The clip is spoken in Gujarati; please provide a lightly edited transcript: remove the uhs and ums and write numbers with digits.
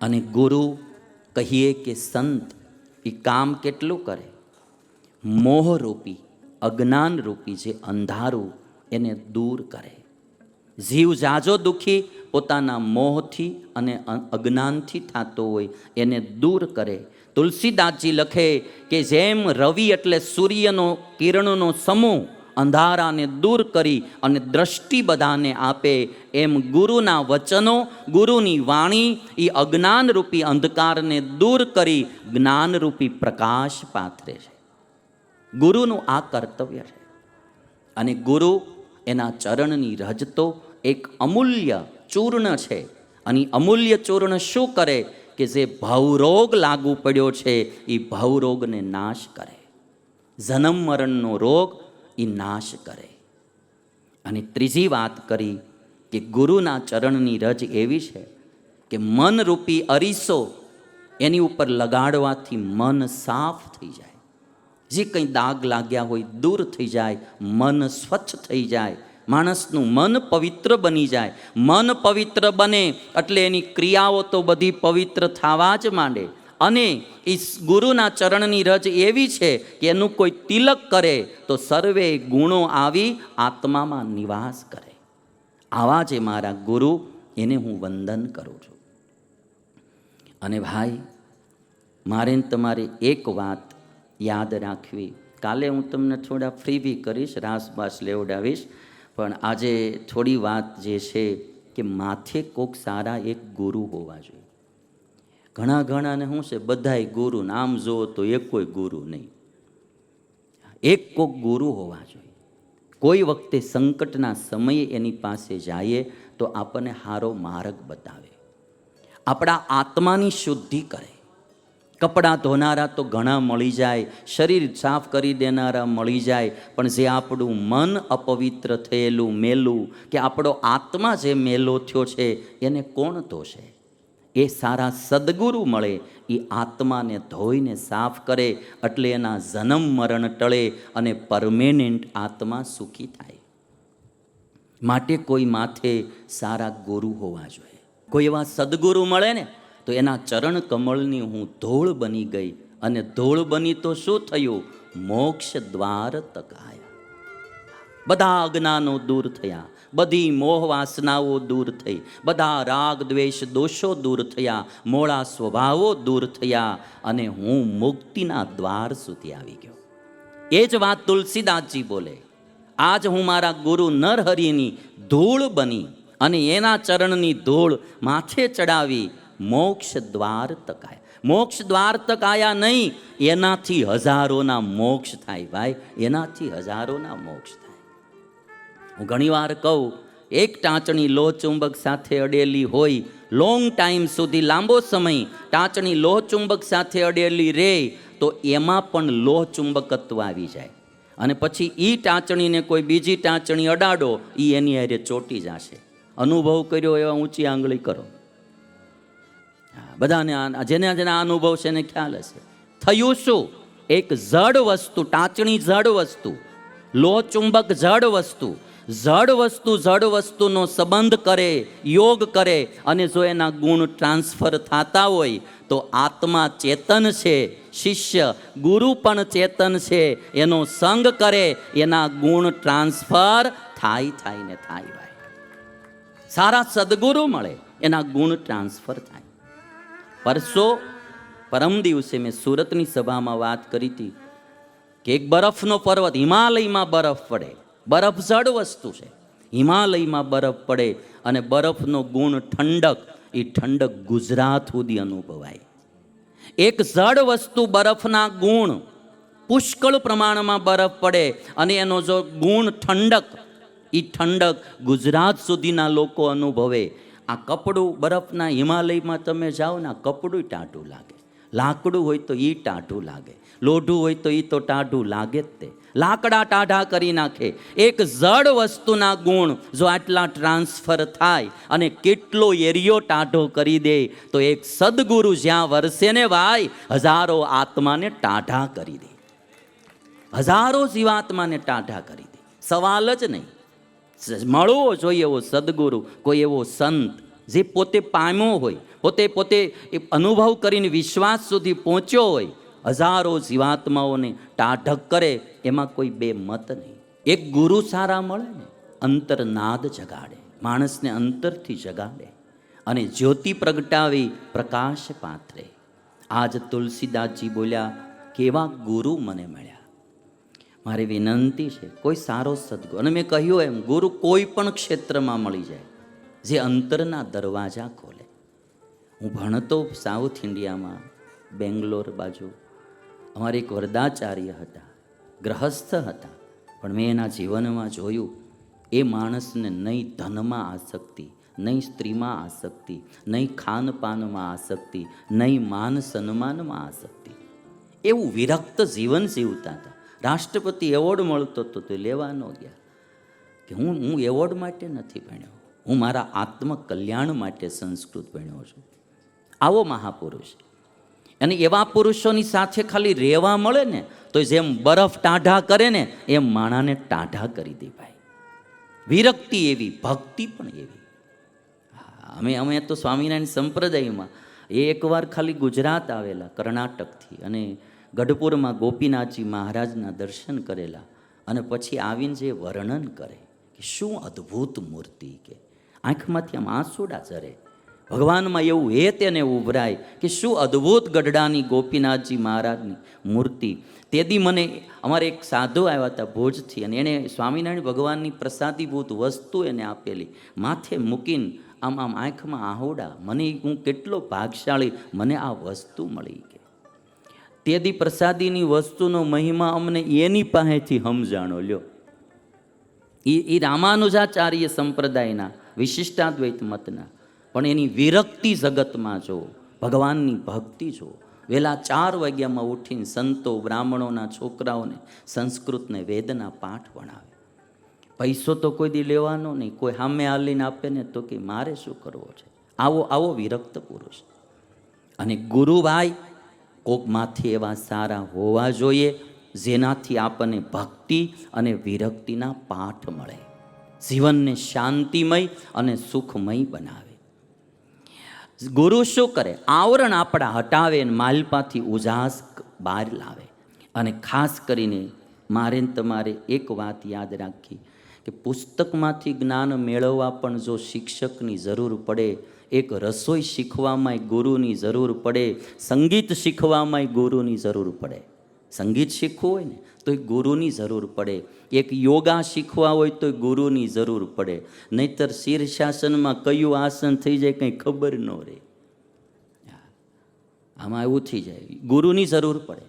અને ગુરુ કહીએ કે સંત, એ કામ કેટલું કરે? મોહરૂપી અજ્ઞાનરૂપી જે અંધારું એને દૂર કરે. જીવ જાજો દુઃખી પોતાના મોહથી અને અજ્ઞાનથી થતો હોય એને દૂર કરે. તુલસીદાસજી લખે કે જેમ રવિ એટલે સૂર્યનો કિરણનો સમૂહ અંધારાને દૂર કરી અને દ્રષ્ટિ બધાને આપે, એમ ગુરુના વચનો, ગુરુની વાણી એ અજ્ઞાનરૂપી અંધકારને દૂર કરી જ્ઞાનરૂપી પ્રકાશ પાથરે છે. ગુરુનું આ કર્તવ્ય છે. અને ગુરુ એના ચરણની રજ તો એક અમૂલ્ય ચૂર્ણ છે. અને અમૂલ્ય ચૂર્ણ શું કરે કે જે ભવરોગ લાગુ પડ્યો છે એ ભવરોગને નાશ કરે, જન્મ મરણનો રોગ એ નાશ કરે. અને ત્રીજી વાત કરી કે ગુરુના ચરણની રજ એવી છે કે મનરૂપી અરીસો એની ઉપર લગાડવાથી મન સાફ થઈ જાય. જે કંઈ દાગ લાગ્યા હોય દૂર થઈ જાય, મન સ્વચ્છ થઈ જાય, માણસનું મન પવિત્ર બની જાય. મન પવિત્ર બને એટલે એની ક્રિયાઓ તો બધી પવિત્ર થવા જ માંડે. અને એ ગુરુના ચરણની રજ એવી છે કે એનું કોઈ તિલક કરે તો સર્વે ગુણો આવી આત્મામાં નિવાસ કરે. આવા જે મારા ગુરુ, એને હું વંદન કરું છું. અને ભાઈ, મારે તમારે એક વાત યાદ રાખવી. કાલે હું તમને થોડા ફ્રી કરીશ, રાસબાસ લેવડાવીશ, પણ આજે થોડી વાત જે છે કે માથે કોક સારા એક ગુરુ હોવા જોઈએ. ઘણાને શું છે, બધાય ગુરુ, નામ જુઓ તો એક કોઈ ગુરુ નહીં. એક કોક ગુરુ હોવા જોઈએ. કોઈ વખતે સંકટના સમયે એની પાસે જઈએ તો આપણને સારો માર્ગ બતાવે, આપણા આત્માની શુદ્ધિ કરે. કપડાં ધોનારા તો ઘણા મળી જાય, શરીર સાફ કરી દેનારા મળી જાય, પણ જે આપણું મન અપવિત્ર થયેલું મેલું, કે આપણો આત્મા જે મેલો થયો છે એને કોણ ધોશે? એ સારા સદગુરુ મળે, એ આત્માને ધોઈને સાફ કરે, એટલે એના જન્મ મરણ ટળે અને પરમેનન્ટ આત્મા સુખી થાય. માટે કોઈ માથે સારા ગુરુ હોવા જોઈએ. કોઈ એવા સદગુરુ મળે ને તો એના ચરણ કમળની હું ધૂળ બની ગઈ. અને ધૂળ બની તો શું થયું? મોક્ષ દ્વાર તકાયા. બધા અજ્ઞાનો દૂર થયા, બધી મોહ વાસનાઓ દૂર થઈ, બધા રાગ દ્વેષ દોષો દૂર થયા, મોળા સ્વભાવો દૂર થયા, અને હું મુક્તિના દ્વાર સુધી આવી ગયો. એ જ વાત તુલસીદાસજી બોલે. આજ હું મારા ગુરુ નરહરિની ધૂળ બની અને એના ચરણની ધૂળ માથે ચડાવી, મોક્ષ દ્વાર તકાયા. મોક્ષ દ્વાર તકાયા નહીં, એનાથી હજારોના મોક્ષ થાય. ભાઈ, એનાથી હજારોના મોક્ષ થાય. હું ઘણીવાર કહું, એક ટાંચણી લોહ ચુંબક સાથે અડેલી હોય, લોંગ ટાઈમ સુધી, લાંબો સમય ટાંચણી લોહ ચુંબક સાથે અડેલી રહે તો એમાં પણ લોહ ચુંબકત્વ આવી જાય. અને પછી એ ટાંચણીને કોઈ બીજી ટાંચણી અડાડો, એ એની હારે ચોટી જશે. અનુભવ કર્યો એવા ઊંચી આંગળી કરો. બધાને જેને આ અનુભવ છે એને ખ્યાલ હશે. થયું શું? એક જડ વસ્તુ, ટાંચણી જડ વસ્તુ, લોહ ચુંબક જડ વસ્તુ, જડ વસ્તુનો સંબંધ કરે, યોગ કરે, અને જો એના ગુણ ટ્રાન્સફર થતા હોય તો આત્મા ચેતન છે, શિષ્ય ગુરુ પણ ચેતન છે, એનો સંગ કરે, એના ગુણ ટ્રાન્સફર થાય ને થાય. ભાઈ, સારા સદગુરુ મળે, એના ગુણ ટ્રાન્સફર થાય. પરમ દિવસે મેં સુરતની સભામાં વાત કરી હતી કે એક બરફનો પર્વત, હિમાલયમાં બરફ પડે. બરફ જડ વસ્તુ છે, હિમાલયમાં બરફ પડે અને બરફનો ગુણ ઠંડક, એ ઠંડક ગુજરાત સુધી અનુભવાય. એક જડ વસ્તુ, બરફના ગુણ, પુષ્કળ પ્રમાણમાં બરફ પડે અને એનો જો ગુણ ઠંડક, એ ઠંડક ગુજરાત સુધીના લોકો અનુભવે. આ કપડું બરફના હિમાલયમાં તમે જાઓ ને, આ કપડું ટાઢું લાગે, લાકડું હોય તો એ ટાઢું લાગે, લોઢું હોય તો એ તો ટાઢું લાગે જ. તે લાકડા ટાઢા કરી નાખે. એક જડ વસ્તુના ગુણ જો આટલા ટ્રાન્સફર થાય અને કેટલો એરિયો ટાઢો કરી દે, તો એક સદગુરુ જ્યાં વરસે ને ભાઈ, હજારો આત્માને ટાઢા કરી દે, હજારો જીવાત્માને ટાઢા કરી દે. સવાલ જ નહીં. મળવો જોઈએ એવો સદગુરુ, કોઈ એવો સંત, જે પોતે પામ્યો હોય, પોતે એ અનુભવ કરીને વિશ્વાસ સુધી પહોંચ્યો હોય, હજારો જીવાત્માઓને ટાઢક કરે, એમાં કોઈ બે મત નહીં. એક ગુરુ સારા મળે ને, અંતરનાદ જગાડે, માણસને અંતરથી જગાડે અને જ્યોતિ પ્રગટાવી પ્રકાશ પાથરે. આજ તુલસીદાસજી બોલ્યા, કેવા ગુરુ મને મળ્યા. મારી વિનંતી છે, કોઈ સારો સદગુરુ, અને મેં કહ્યું એમ, ગુરુ કોઈ પણ ક્ષેત્રમાં મળી જાય જે અંતરના દરવાજા ખોલે. હું ભણતો સાઉથ ઇન્ડિયામાં, બેંગ્લોર બાજુ, અમારે એક વરદાચાર્ય હતા, ગ્રહસ્થ હતા, પણ મેં એના જીવનમાં જોયું, એ માણસને નહીં ધનમાં આસક્તિ, નહીં સ્ત્રીમાં આસક્તિ, નહીં ખાનપાનમાં આસક્તિ, નહીં માન સન્માનમાં આસક્તિ, એવું વિરક્ત જીવન જીવતા હતા. રાષ્ટ્રપતિ એવોર્ડ મળતો હતો તો લેવા ન ગયા, કે હું એવોર્ડ માટે નથી ભણ્યો, હું મારા આત્મકલ્યાણ માટે સંસ્કૃત ભણ્યો છું. આવો મહાપુરુષ. અને એવા પુરુષોની સાથે ખાલી રહેવા મળે ને, તો જેમ બરફ ટાઢા કરે ને, એમ માણાને ટાઢા કરી દે ભાઈ. વિરક્તિ એવી, ભક્તિ પણ એવી. અમે તો સ્વામિનારાયણ સંપ્રદાયમાં એકવાર ખાલી ગુજરાત આવેલા કર્ણાટકથી, અને ગઢપુરમાં ગોપીનાથજી મહારાજના દર્શન કરેલા, અને પછી આવીને જે વર્ણન કરે કે શું અદ્ભુત મૂર્તિ, કે આંખમાંથી આમ આંસુડા ઝરે, ભગવાનમાં એવું હે તેને ઉભરાય કે શું અદ્ભુત ગઢડાની ગોપીનાથજી મહારાજની મૂર્તિ. તેથી મને અમારે એક સાધુ આવ્યા હતા ભુજથી, અને એણે સ્વામિનારાયણ ભગવાનની પ્રસાદીભૂત વસ્તુ એને આપેલી, માથે મૂકીને આમ આંખમાં આહોડા, મને હું કેટલો ભાગશાળી, મને આ વસ્તુ મળી. કે તેથી પ્રસાદીની વસ્તુનો મહિમા અમને એની પાસેથી સમજાણો લ્યો. એ રામાનુજાચાર્ય સંપ્રદાયના વિશિષ્ટાદ્વૈત મતના, પણ એની વિરક્તિ જગતમાં જો, ભગવાનની ભક્તિ જો. વહેલા 4 વાગ્યામાં ઉઠીને સંતો બ્રાહ્મણોના છોકરાઓને સંસ્કૃતને વેદના પાઠ ભણાવે. પૈસો તો કોઈ દી લેવાનો નહીં, કોઈ સામે હાલીને આપે ને તો કે મારે શું કરવો છે. આવો વિરક્ત પુરુષ. અને ગુરુભાઈ કોકમાંથી એવા સારા હોવા જોઈએ જેનાથી આપણને ભક્તિ અને વિરક્તિના પાઠ મળે, જીવનને શાંતિમય અને સુખમય બનાવે. ગુરુ શું કરે? આવરણ આપણા હટાવે અને માલપાથી ઉજાસ બહાર લાવે. અને ખાસ કરીને મારે તમારે એક વાત યાદ રાખી કે પુસ્તકમાંથી જ્ઞાન મેળવવા પણ જો શિક્ષકની જરૂર પડે, એક રસોઈ શીખવામાં ગુરુની જરૂર પડે, સંગીત શીખવામાં ગુરુની જરૂર પડે. સંગીત શીખવું હોય ને તો ગુરુની જરૂર પડે, એક યોગા શીખવા હોય તો ગુરુની જરૂર પડે, નહીતર શીર્ષાસનમાં કયું આસન થઈ જાય કંઈ ખબર ન રહે. આમાં એવું થઈ જાય, ગુરુની જરૂર પડે.